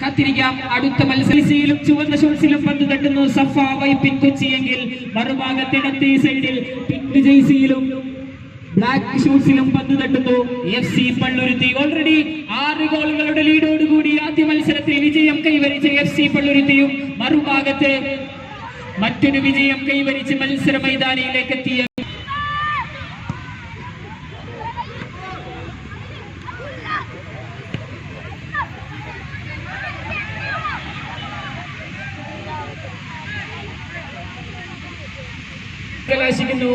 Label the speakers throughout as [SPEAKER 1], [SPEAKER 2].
[SPEAKER 1] കാത്തിരിക്കാം. അടുത്ത മത്സരത്തിലും ചുവന്ന ഷോട്ട്സിലും പന്ത് തട്ടുന്നു സഫ വൈപ്പിൻ കൊച്ചിയെങ്കിൽ മറുഭാഗത്തിടത്തെ സൈഡിൽ പിങ്ക് ജേഴ്സിയിലും ബ്ലാക്ക് ഷൂട്ട്സിലും പന്ത് തട്ടുന്നു FC പള്ളുരുത്തി. ഓൾറെഡി 6 ഗോളുകളുടെ ലീഡോടുകൂടി ആദ്യ മത്സരത്തിൽ വിജയം കൈവരിച്ച FC പള്ളുരുത്തിയും മറുഭാഗത്ത് മറ്റൊരു വിജയം കൈവരിച്ച് മത്സര മൈതാനിയിലേക്ക് എത്തിയ കലാശിക്കുന്നു.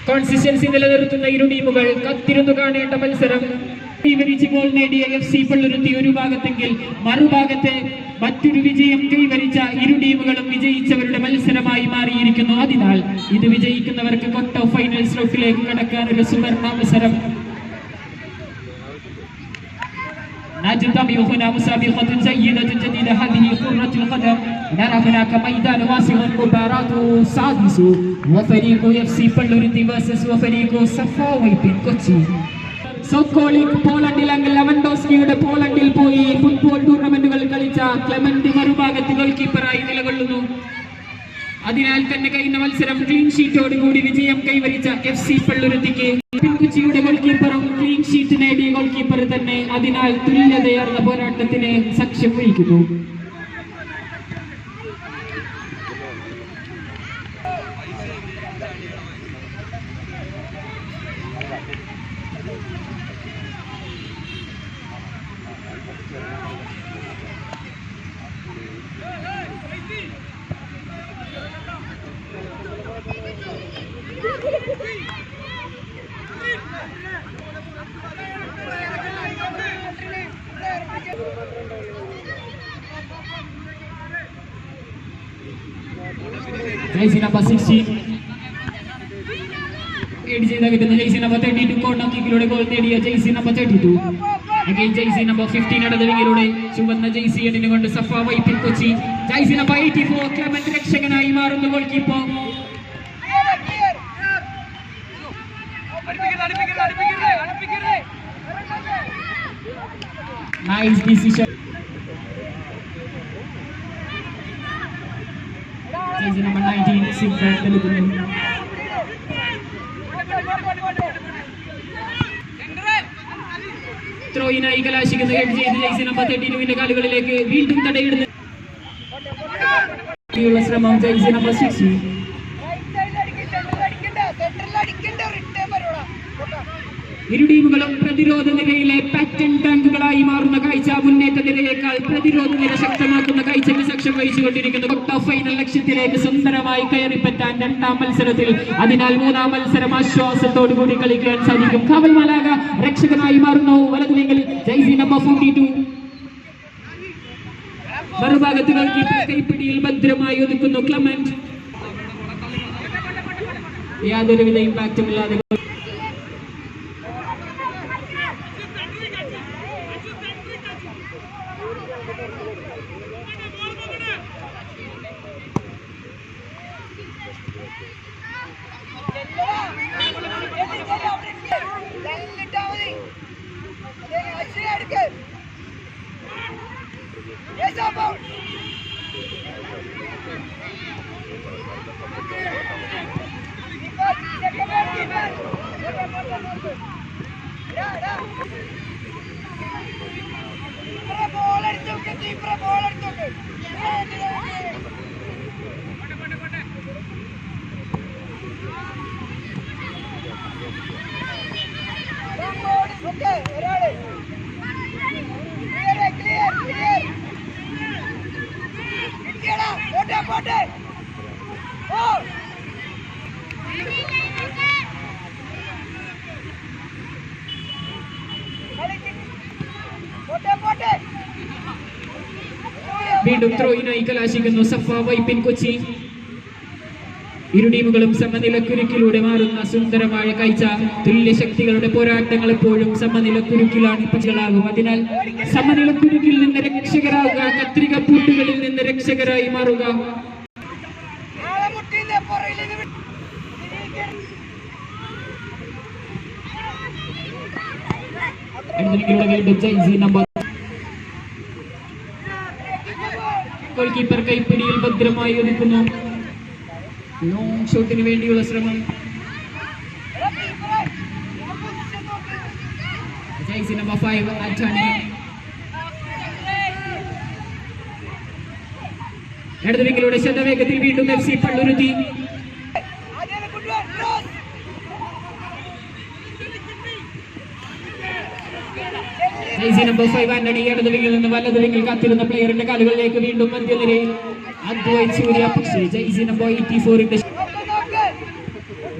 [SPEAKER 1] കോൺസിസ്റ്റൻസി നിലനിർത്തുന്ന ഇരു ടീമുകൾ കത്തിരുന്നു കാണേണ്ട മത്സരം. കൈവരിച്ച് ഗോൾ നേടിയ FC പള്ളുരുത്തി ഒരു ഭാഗത്തെങ്കിൽ മറുഭാഗത്ത് മറ്റൊരു വിജയം കൈവരിച്ച ഇരു ടീമുകളും വിജയിച്ചവരുടെ മത്സരമായി മാറിയിരിക്കുന്നു. അതിനാൽ ഇത് വിജയിക്കുന്നവർക്ക് ക്വാർട്ടർ ഫൈനൽ സ്ലോട്ടിലേക്ക് കടക്കാൻ ഒരു സുവർണാവസരം. نجتمع هنا مسابقة جيدة جديدة. هذه كرة القدم. نرى هناك ميدان واسع. مباراة سادس وفريق FC പള്ളുരുത്തി versus وفريق സഫാ വൈപ്പിൻ കൊച്ചി. സോക്കോളിക് പോളണ്ടിൽ ലെവൻഡോസ്കിയുടെ പോളണ്ടിൽ പോയി ഫുട്ബോൾ ടൂർണമെന്റുകൾ കളിച്ച ക്ലെമന്റ് മറുഭാഗത്ത് ഗോൾ കീപ്പറായി നിലകൊള്ളുന്നു. അതിനാൽ തന്നെ കഴിഞ്ഞ മത്സരം ക്ലീൻ ഷീറ്റോടുകൂടി വിജയം കൈവരിച്ച FC പള്ളുരുത്തിക്ക് കൊച്ചിയുടെ ഗോൾ കീപ്പറും ക്ലീൻ ഷീറ്റ് നേടിയ ഗോൾ കീപ്പർ തന്നെ. അതിനാൽ തുല്യതയാർന്ന പോരാട്ടത്തിന് സാക്ഷ്യം വഹിക്കുന്നു. ജേഴ്സി നമ്പർ 16 കിട്ടുന്ന ജേഴ്സി നമ്പർ 32 കോർണർ കിക്കിലൂടെ ഗോൾ നേടിയ jersey number 32. Again jersey number 15 ഇടതുവിങ്ങിലൂടെ ചുവന്ന ജേഴ്സി എണ്ണിനുകൊണ്ട് Safa Vypin Kochi. Jersey number 84 Clement രക്ഷകനായി മാറുന്ന goal keeper. Nice decision. Jersey number 19 സിംഫർ നൽകുന്നു. ത്രോയിനായി കലാശിക്കുന്ന ഹെഡ് ചെയ്ത് ജേഴ്സി നമ്പർ 32 കാലുകളിലേക്ക് വീണ്ടും തടയിടുന്ന ശ്രമം ജേഴ്സി നമ്പർ 60. ഇരു ടീമുകളും പ്രതിരോധ നിരയിലെ പാറ്റൻ ടാങ്കുകളായി മാറുന്ന കാഴ്ച മുന്നേറ്റ നിരയേക്കാൾ പ്രതിരോധ നിര ശക്തമാക്കുന്ന കാഴ്ചയ്ക്ക് സാക്ഷ്യം വഹിച്ചുകൊണ്ടിരിക്കുന്നു. ക്വാർട്ടർ ഫൈനൽ ലക്ഷ്യത്തിലേക്ക് സുന്ദരമായി കയറിപ്പറ്റാൻ രണ്ടാം മത്സരത്തിൽ. അതിനാൽ മൂന്നാം മത്സരം ആശ്വാസത്തോടു കൂടി കളിക്കാൻ സാധിക്കും. കാവൽ മാലാക രക്ഷകനായി മാറുന്നു വലതുവിങ്ങിൽ ജേഴ്സി നമ്പർ 42. മറുഭാഗത്ത് കൈപ്പിടിയിൽ ഭദ്രമായി ഒതുക്കുന്നു ക്ലെമന്റ്. യാതൊരുവിധ ഇമ്പാക്റ്റും ഇല്ലാതെ വീണ്ടും ത്രോയിനായി കലാശിക്കുന്നു സഫ വൈപ്പിൻ കൊച്ചി. ഇരു ടീമുകളും സമനിലക്കുരുക്കിലൂടെ മാറുന്ന സുന്ദരമായ കാഴ്ച. തുല്യശക്തികളുടെ പോരാട്ടങ്ങൾ എപ്പോഴും സമനിലക്കുരുക്കിലാണ് പക്ഷികളാകും. അതിനാൽ സമനിലക്കുരുക്കിൽ നിന്ന് രക്ഷകരാകുക, കത്രിക പൂട്ടുകളിൽ നിന്ന് രക്ഷകരായി മാറുക. അടുത്ത വിങ്ങിലൂടെ വീണ്ടും ജൈസി നമ്പർ ഗോൾ കീപ്പർ കൈപ്പിടിയിൽ ഭദ്രമായി ഒതുക്കുന്നു. ലോങ് ഷോട്ടിന് വേണ്ടിയുള്ള ശ്രമം. ജൈസി നമ്പർ 5 ആന്റണി. ഇടത് വിങ്ങിലൂടെ ശതവേഗത്തിൽ വീണ്ടും FC പള്ളുരുത്തി. ജൈസി നമ്പർ 5 ആന്റണി ഇടത് വിങ്ങിൽ നിന്ന് വലത് വിങ്ങിൽ കാത്തിരുന്ന പ്ലെയറിന്റെ കാലുകളിലേക്ക് വീണ്ടും മധ്യനിരയിൽ അദ്വൈത് സൂര്യ. പക്ഷേ ജൈസി നമ്പർ 84ന്റെ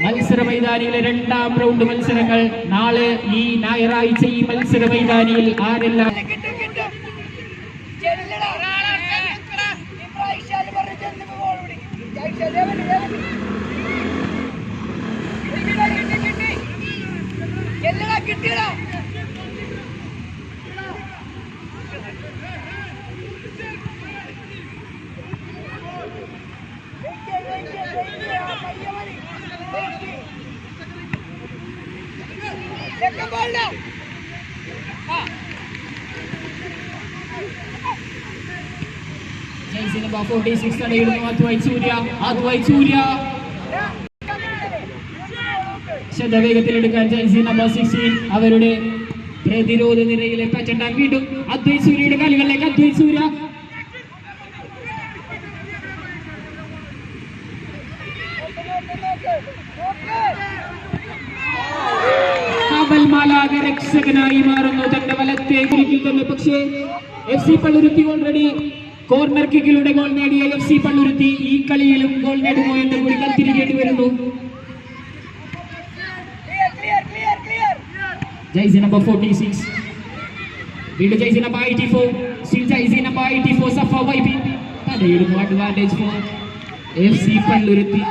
[SPEAKER 1] മത്സര മൈതാനിയിലെ രണ്ടാം റൗണ്ട് മത്സരങ്ങൾ നാളെ ഈ ഞായറാഴ്ച ഈ മത്സര മൈതാനിയിൽ ആരെല്ലാം ജൈസി നമ്പർ 46 തടയിടുന്നു അദ്വൈത് സൂര്യ. അദ്വൈത് സൂര്യ ശതവേഗത്തിലെടുക്കാൻ ജൈസി നമ്പർ 16 അവരുടെ പ്രതിരോധ നിരയിലെ പച്ചണ്ടാൻ വീണ്ടും അദ്വൈത് സൂര്യയുടെ കാലുകളിലേക്ക്. അദ്വൈത് സൂര്യ കബൽമാലാക രക്ഷകനായി മാറുന്നു തന്റെ വലത്തെ കുരുക്കിൽ തന്നെ. പക്ഷേ FC പള്ളുരുത്തി ഓൾറെഡി കോർണർ കിക്കിലൂടെ ഗോൾ നേടിയ FC പള്ളുരുത്തി ഈ കളിയിലും ഗോൾ നേടുമോ എന്ന് കൂടി കത്തിരിക്കേണ്ടി വരുന്നു. ജൈസി നമ്പർ 46 വീണ്ടും ജൈസി നമ്പർ 84 സ്റ്റിൽ ജൈസി നമ്പർ 84 സഫ വൈബി തടയിടുന്നു. Advantage for FC Palluruthy.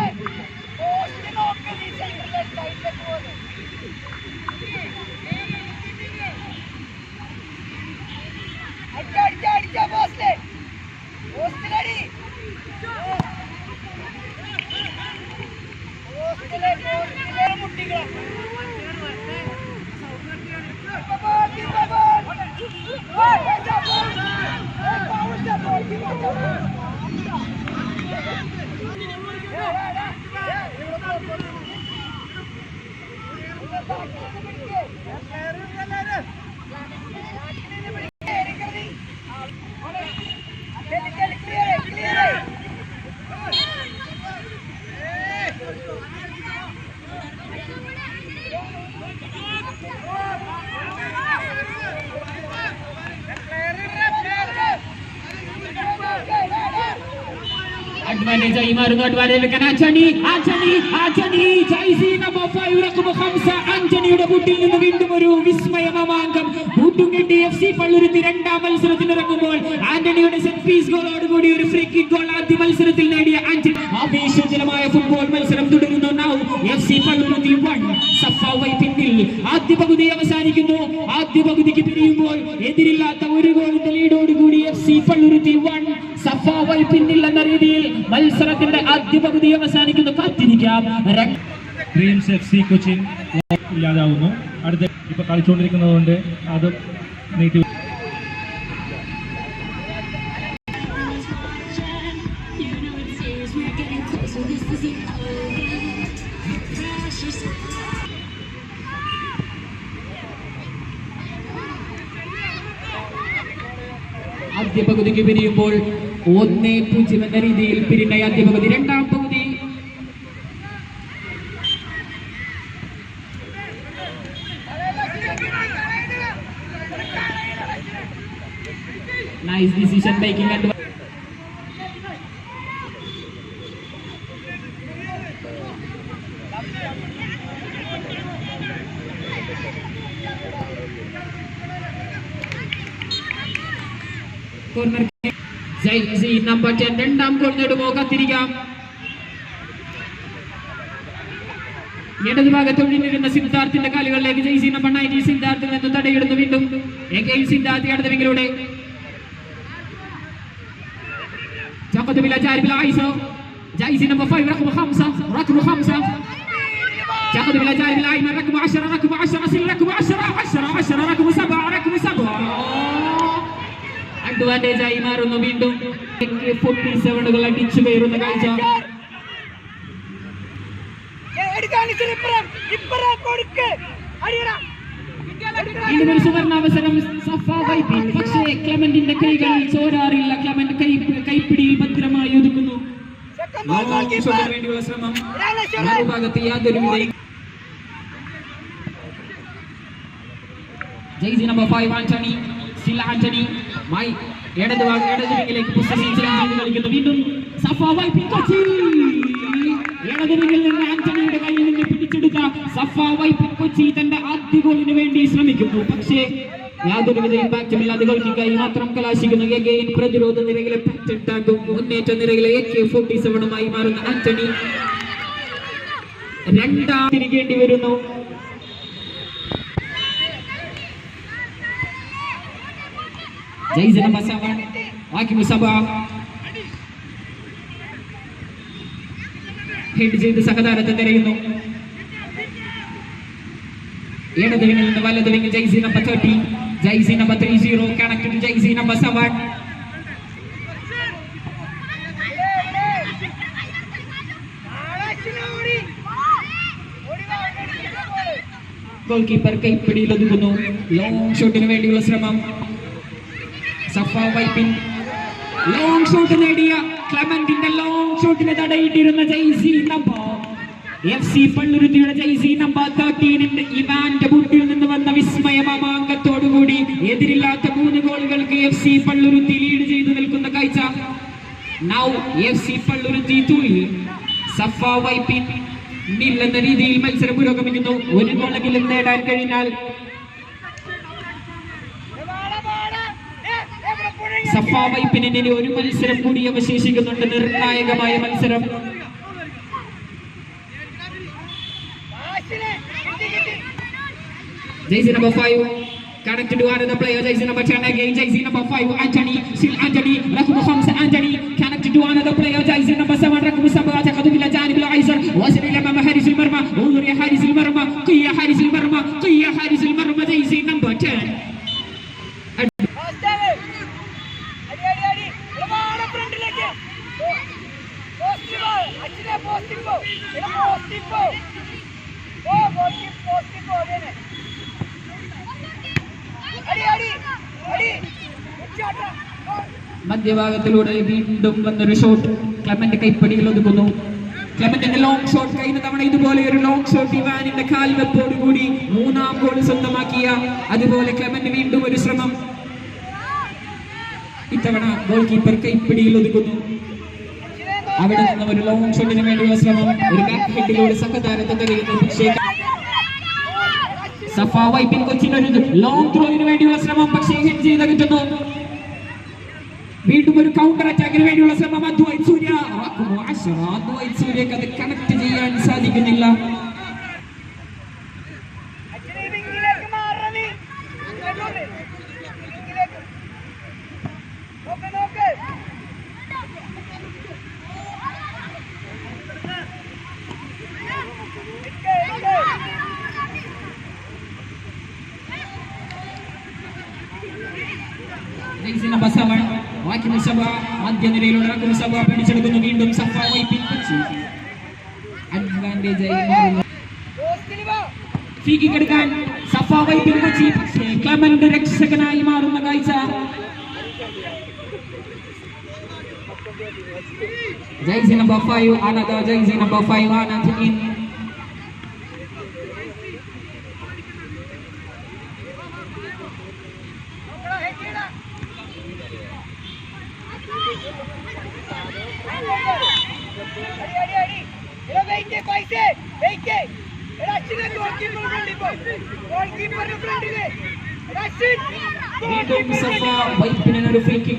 [SPEAKER 1] Advantage ആയി മാറുന്നു. അഡ്വാൻറ്റേജ് വെക്കാൻ ആന്റണി. ജൈസി നമ്പർ 5 റഖം 5 ആന്റണിയുടെ ബൂട്ടിൽ നിന്ന് വീണ്ടും ഒരു വിസ്മയമാമാങ്കം. ബൂട്ടും കെട്ടി FC പള്ളുരുത്തി രണ്ടാം മത്സരത്തിൽ ഇറങ്ങുമ്പോൾ ആന്റണിയുടെ സെറ്റ് പീസ് ഗോളോട് കൂടി ഒരു ഫ്രീ കിക്ക് ഗോൾ ആദ്യ മത്സരത്തിൽ നേടിയ ആന്റണി. ആവേശജനമായ ഫുട്ബോൾ മത്സരം തുടരുന്നു. നൗ FC പള്ളുരുത്തി 1 സഫാവൈ പിന്നിൽ. ആദ്യ പകുതി അവസാനിക്കുന്നു. ആദ്യ പകുതിക്ക് പിരിയുമ്പോൾ എതിരില്ലാത്ത ഒരു ഗോളിന്റെ ലീഡോട് കൂടി FC പള്ളുരുത്തി 1 സഫാവൈ പിന്നിൽ എന്ന രീതിയിൽ മത്സരത്തിന്റെ ആദ്യ പകുതി അവസാനിക്കുന്നു. കാത്തിരിക്കാം.
[SPEAKER 2] ഡ്രീംസ് FC കൊച്ചിൻ ഇല്ലാതാവുന്നു. അടുത്ത ഇപ്പൊ കളിച്ചുകൊണ്ടിരിക്കുന്നത് കൊണ്ട് അത് നീട്ടി.
[SPEAKER 1] ആദ്യ പകുതിക്ക് പിരിയുമ്പോൾ 1-0 എന്ന രീതിയിൽ പിരിഞ്ഞ ആദ്യ പകുതി. രണ്ടാം പകുതി nice decision making and corner. ജൈസി number 10 രണ്ടാം ഗോൾ നേടുമോ? കാത്തിരിക്കാം. ഇടത് ഭാഗത്തൊഴിഞ്ഞിരുന്ന സിദ്ധാർത്ഥിന്റെ കാലുകളിലേക്ക് ജൈസി നമ്പർ 9 സിദ്ധാർത്ഥിൽ നിന്ന് തടയിടുന്നു. വീണ്ടും സിദ്ധാർത്ഥി ഇടത് വിങ്ങിലൂടെ جايزي نمبر 5 رقم 5 رقم 5 تاخذ بلا جاي بالايمن رقم 10 رقم 10 رقم 10 10 رقم 7 അഡ്വാൻറ്റേജ് ആയി മാറുന്നു. വീണ്ടും 47 അടിച്ചു കയറുന്ന കാഴ്ച. വീണ്ടും ഒരു സുവർണാവസരം സഫ വൈപ്പിൻ. പക്ഷേ ക്ലെമന്റിന്റെ കൈകൾ ചോരാറില്ല. ക്ലെമന്റ് കൈപ്പിടിയിൽ ഭദ്രമായി ഒതുക്കുന്നു. വേണ്ടിയുള്ള ശ്രമം മറുഭാഗത്ത് യാതൊരു ജയ്സി നമ്പർ 5 ആന്റണി. സ്റ്റിൽ ആന്റണി ഇടത് വിങ്ങിലേക്ക് കളിക്കുന്നു. വീണ്ടും സഫ വൈപ്പിൻ കൊച്ചി. ഇടത് വിങ്ങിൽ നിന്ന് ആന്റണിയുടെ കയ്യിൽ നിന്ന് പിടിച്ചെടുത്ത സഫ വൈപ്പിൻ കൊച്ചി തന്റെ ആദ്യ ഗോളിന് വേണ്ടി ശ്രമിക്കുന്നു. പക്ഷേ യാതൊരുവിധ ഇമ്പാക്റ്റുമില്ലാതെ ഗോൾ കൈ മാത്രം കലാശിക്കുന്നു. എഗെയിൻ പ്രതിരോധ നിരയിലെ ടാഗും മുന്നേറ്റ നിരയിലെ AK-47 മാറുന്ന ആന്റണി രണ്ടാം തിരികേണ്ടി വരുന്നു. ജയ്സി നമ്പർ 7 വാക്കി മുസബ ഹെഡ് ചെയ്ത് സഹതാരത്തെ തിരയുന്നു. ഇടത് വിങ്ങിൽ നിന്ന് വലത് വിങ്ങിൽ ജയ്സി നമ്പർ 30. ജയ്സി നമ്പർ 30 കണക്റ്റഡ് ജയ്സി നമ്പർ 7. ഗോൾ കീപ്പർ കൈപ്പിടിയിൽ ഒതുക്കുന്നു. ലോങ് ഷോട്ടിന് വേണ്ടിയുള്ള ശ്രമം. സഫ വൈപ്പിൻ ലോങ് ഷോട്ട് നേടിയ ക്ലെമന്റിന്റെ ലോങ് ഷോട്ടിനെ തടയിട്ടിരുന്ന ജയ്സി നമ്പർ FC പള്ളുരുത്തിയുടെ ജയ്സി നമ്പർ 13 ഇവാന്റെ ബൂട്ടിൽ നിന്ന് വന്ന വിസ്മയമാമാങ്കത്തോടുകൂടി എതിരില്ലാത്ത 3 ഗോളുകൾക്ക് FC പള്ളുരുത്തി ലീഡ് ചെയ്തു നിൽക്കുന്ന കാഴ്ച. നൗ FC പള്ളുരുത്തി 2 സഫ വൈപ്പിൻ നിൽ എന്ന രീതിയിൽ മത്സരം പുരോഗമിക്കുന്നു. ഒരു ഗോളെങ്കിലും നേടാൻ കഴിഞ്ഞാൽ സഫ വൈപ്പിന് ഒരു മത്സരം കൂടി അവശേഷിക്കുന്നുണ്ട്. നിർണായകമായ മത്സരം. Jersey number 5 connected to another player. Jersey number 10 again. Jersey number 5 Anthony. Still Anthony. رقم 5 Anthony connected to another player. Jersey number 7 رقم 7 تقدم إلى جانب الأيسر. وصل إلى أمام حارس المرمى. انظر يا حارس المرمى. قي حارس المرمى. قي حارس المرمى. Jersey number 10. മധ്യഭാഗത്തിലൂടെ വീണ്ടും വന്നൊരു ഷോട്ട്. ക്ലെമന്റ് കൈപ്പടിയിൽ ഒതുക്കുന്നു. ക്ലെമന്റിന്റെ ലോങ് ഷോട്ട് കഴിഞ്ഞ തവണ ഇതുപോലെ ഒരു ലോങ് ഷോട്ട് ഇവാനിന്റെ കാൽവെപ്പോടുകൂടി 3ാം ഗോൾ സ്വന്തമാക്കിയ അതുപോലെ ക്ലെമന്റ് വീണ്ടും ഒരു ശ്രമം. ഇത്തവണ ഗോൾ കീപ്പർ കൈപ്പിടിയിൽ ഒതുക്കുന്നു. അവിടെ നിന്നും ഒരു ലോങ് ഷോട്ടിന് വേണ്ടിയുള്ള ശ്രമം. ഒരു ബാക്ക് ഹെഡിലൂടെ സഹതാരത്തെ തെരയുന്നു. പക്ഷേ സഫ വൈപ്പിൻ കൊച്ചിനൊരു ലോങ് ത്രോയിന് വേണ്ടിയുള്ള ശ്രമം. പക്ഷേ ഹെഡ് ചെയ്ത് കിട്ടുന്നു. വീണ്ടും ഒരു കൗണ്ടർ അറ്റാക്കിന് വേണ്ടിയുള്ള ശ്രമം. അദ്വൈത് സൂര്യ അദ്വൈത് സൂര്യക്ക് അത് കണക്ട് ചെയ്യാൻ സാധിക്കുന്നില്ല. മധ്യനിരയിലുള്ള സഭ പിടിച്ചെടുക്കുന്നു. വീണ്ടും സഫ വൈപ്പിൻ കൊച്ചി അഡ്വാൻറ്റേജ് ആയി മാറുന്നു. എടുക്കാൻ സഫ വൈപ്പിൻ കൊച്ചി. പക്ഷേ ക്ലെമന്റ് രക്ഷകനായി മാറുന്ന കാഴ്ച. Jaisy number 5 another Jaisy number 5 Anthony.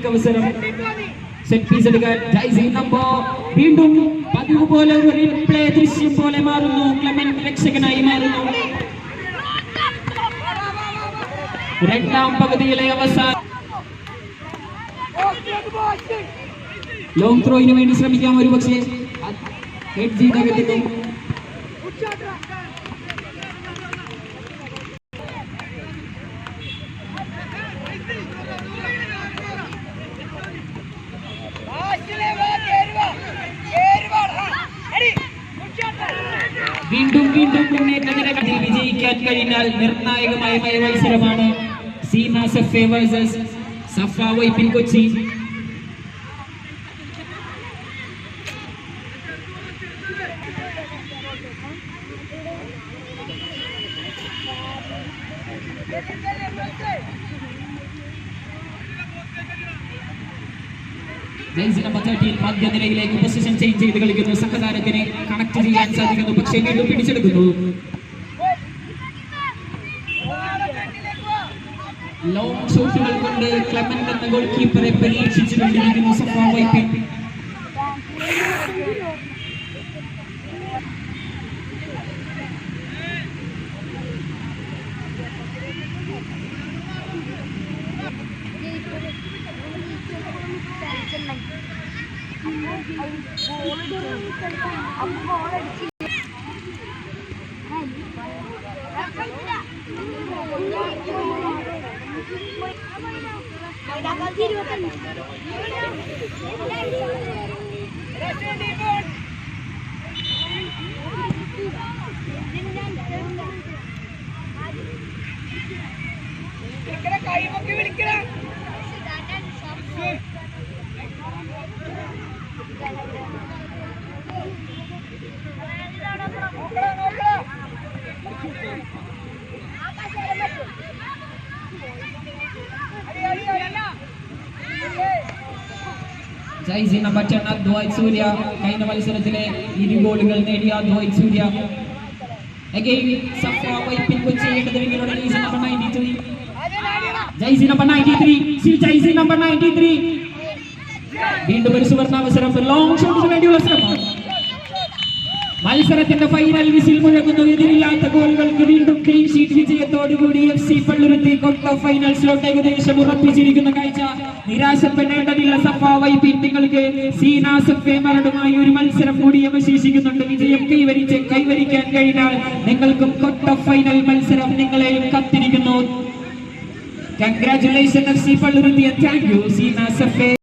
[SPEAKER 1] അവസരം സെറ്റ് പീസ് എടുക്കാൻ ജയ്സി നമ്പർ വീണ്ടും പതിവ് പോലെ ഒരു റീപ്ലേ ദൃശ്യം പോലെ മാറുന്നു. ക്ലെമന്റ് രക്ഷകനായി മാറുന്നു. രണ്ടാം പകുതിയിലെ അവസാനം ലോങ് ത്രോയിന് വേണ്ടി ശ്രമിക്കാം. ഒരു പക്ഷേ ഹെഡ് ചെയ്ത് കിട്ടുന്നു. കൈവരിക്കാൻ കഴിഞ്ഞാൽ നിർണായകമായ മത്സരമാണ് സീന സഫെ വേഴ്സസ് സഫ വൈപ്പിൻ കൊച്ചി. ജെയ്സി നമ്പർ 13 മധ്യനിരയിലേക്ക് പൊസിഷൻ ചേഞ്ച് ചെയ്ത് കളിക്കുന്നു. സഹതാരത്തിനെ കണക്ട് ചെയ്യാൻ സാധിക്കുന്നു, പക്ഷേ വീണ്ടും പിടിച്ചെടുക്കുന്നു. ലോങ് ഷോട്ടുകൾ കൊണ്ട് ക്ലെമന്റ് എന്ന ഗോൾ കീപ്പറെ പരീക്ഷിച്ചുകൊണ്ടിരിക്കുന്നു സഫ വൈപ്പിൻ. ജൈസി നമ്പർ 10 അദ്വൈത് സൂര്യ കഴിഞ്ഞ മത്സരത്തിലെ 2 ഗോളുകൾ നേടിയ അദ്വൈത് സൂര്യ. Again സഫ Vypin Kochi ഇടതുവിങ്ങിലൂടെ ജൈസി number 93, ജൈസി number 93, still ജൈസി number 93. വീണ്ടും ഒരു സുവർണാവസരം, ലോങ് ഷോട്ടിന് വേണ്ടിയുള്ള ശ്രമം. മത്സരത്തിന്റെ ഫൈനൽ വിസിൽ മുഴങ്ങുന്നു. എതിരില്ലാത്ത ഗോളുകൾക്ക് വീണ്ടും ക്ലീൻ ഷീറ്റ് വിജയത്തോടുകൂടി FC പള്ളുരുത്തി ക്വാർട്ടർ ഫൈനൽസിലോട്ട് ഏകദേശം ഉറപ്പിച്ചിരിക്കുന്ന കാഴ്ച നിരാശപ്പെടേണ്ടതില്ല. സഫ വൈപ്പിൻ നിങ്ങൾക്ക് സീന സഫെ മരടുമായി ഒരു മത്സരം കൂടി അവശേഷിക്കുന്നുണ്ട്. വിജയം കൈവരിക്കാൻ കഴിഞ്ഞാൽ നിങ്ങൾക്കും ക്വാർട്ടർ ഫൈനൽ മത്സരം നിങ്ങളെയും കത്തിരിക്കുന്നു. Congratulation FC Palluruthy, thank you സീന സഫെ.